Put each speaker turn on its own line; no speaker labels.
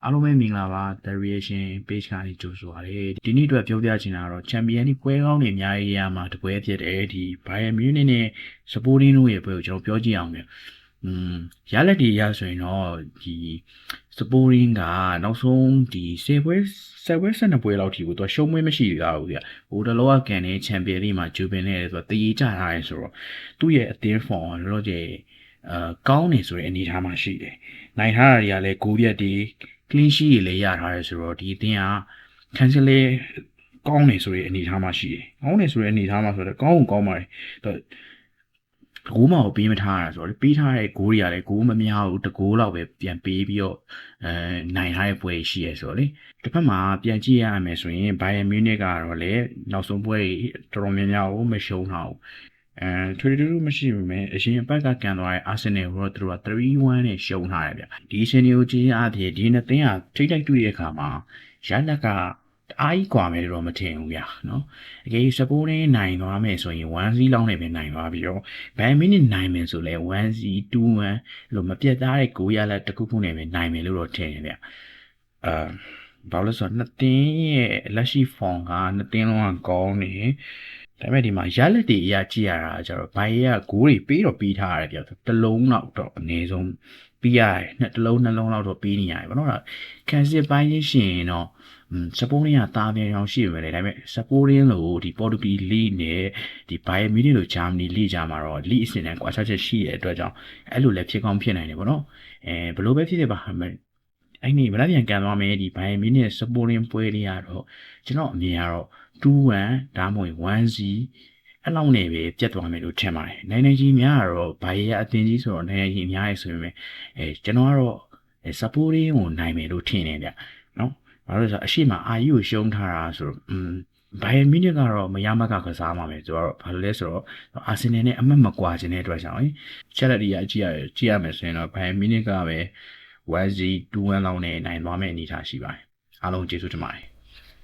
အားလုံးပဲမင်္ဂလာပါ The Reaction Page ကနေကြိုဆိုပါရစေဒီနေ့အတွက်ပြောပြချင်တာကတော့ Champion ဒီပွဲကောင်းတွေအများကြီးရမှာတပွဲဖြစ်တယ်ဒီ Bayern Munich နဲ့ Sporting တို့ရဲ့ပွဲကိုကျွန်တော်ပြောကြည့်အောင်ဗျရလက်တွေရဆိုရင်တော့ဒီ Sporting ကနောက်ဆုံးဒီ10ပွဲ12ပွဲလောက်ထိကိုသူရှုံးမွေးမရှိရဘူးဗျဟိုတလောကကန်တဲ့ Champion လေးမှာ Juve နဲ့ဆိုတော့တည်ကြထားရဲဆိုတော့သူ့ရဲ့အသင်း form လောလောဆယ်ကောင်းနေဆိုတဲ့အနေအထားမှာရှိတယ်နိုင်ထားတာတွေကလည်းဂိုးပြတ်တွေ clean sheet တွေလည်းရထားရဲဆိုတော့ဒီအသင်းက cancel လေကောင်းနေဆိုတဲ့အနေအထားမှာရှိတယ်ကောင်းနေဆိုတဲ့အနေအထားမှာဆိုတော့ကောင်းပါတယ်ဂိုးမှကိုပေးမထားရဆိုတော့ပေးထားတဲ့ဂိုးတွေကလည်းဂိုးမများဘူးတကိုးလောက်ပဲပြန်ပေးပြီးတော့နိုင်ထားတဲ့ပွဲရှိရဲဆိုတော့လေတစ်ဖက်မှာပြန်ကြည့်ရမယ်ဆိုရင် Bayern Munich ကတော့လည်းနောက်ဆုံးပွဲတော်တော်များများကိုမရှုံးထားဘူးထွေထွေမရှိဘူးမယ်အရင်အပတ်ကကန်သွားတဲ့ Arsenal ကိုတော့သူတို့က 3-1 နဲ့ရှုံးထားတယ်ဗျဒီစင်နီယိုကြီးအားဖြင့်ဒီနှစ်သင်းကထိတိုက်တွေ့တဲ့အခါမှာရလက်ကအားကြီးကွာမယ်လို့တော့မထင်ဘူးဗျာနော်အကယ်၍ Sporting နိုင်သွားမယ်ဆိုရင် 1-0 လောက်နဲ့ပဲနိုင်သွားပြီးတော့ Bayern Munich နိုင်မယ်ဆိုလဲ 1-0 2-1 လို့မပြတ်သားတဲ့ဂိုးရလက်တစ်ခုခုနဲ့ပဲနိုင်မယ်လို့တော့ထင်တယ်ဗျဘာလို့လဲဆိုတော့နှစ်သင်းရဲ့လက်ရှိ form ကနှစ်သင်းလုံးကကောင်းနေဒါပေမဲ့ဒီမှာရလက်တွေအရာကြည့်ရတာကျတော့ဘိုင်ရဂိုးတွေပေးတော့ပေးထားရတယ်ပြောတစ်လုံးလောက်တော့အနည်းဆုံးပေးရတယ်နှစ်လုံးနှလုံးလောက်တော့ပေးနေရတယ်ဗောနော်ကန်စစ်ပိုင်းရှင်တော့ Sporting ကတားပြန်အောင်ရှိရမယ်လေဒါပေမဲ့ Sporting လို့ဒီ Portuguese League နဲ့ဒီ Bayern Munich လို့ Germany League ကြမှာတော့ League အဆင့်တန်းကွာခြားချက်ရှိတဲ့အတွက်ကြောင့်အဲ့လိုလည်းဖြစ်ကောင်းဖြစ်နိုင်တယ်ဗောနော်ဘလို့ပဲဖြစ်ဖြစ်ပါအဲ့ဒီမလားပြန်ကန်သွားမယ်ဒီ Bayern Munich Sporting ပွဲလေးကတော့ကျွန်တော်အမြင်ကတော့2-1ဒါမှမဟုတ် 1-0အဲ့လောက်နဲ့ပဲပြတ်သွားမယ်လို့ထင်ပါတယ်နိုင်ကြီးများကတော့ဘာရအတင်းကြီးဆိုတော့နိုင်ကြီးအများကြီးဆိုပေမဲ့ကျွန်တော်ကတော့ Sporting ကိုနိုင်မယ်လို့ထင်တယ်ဗျနော်ဘာလို့လဲဆိုတော့အရှိမအာယူကိုရှုံးထားတာဆိုတော့Bayern Munich ကတော့မရမကကစားမှာမယ်ဆိုတော့ဘာလို့လဲဆိုတော့ Arsenal နဲ့အမှတ်မကွာခြင်းတဲ့အတွက်ကြောင့်ချက်လက်တွေကကြည့်ရမယ်ဆိုရင်တော့ Bayern Munich ကပဲ 1-0 2-1 လောက်နဲ့နိုင်သွားမယ့်အနေအထားရှိပါတယ်အားလုံးကျေးဇူးတင်ပါတယ်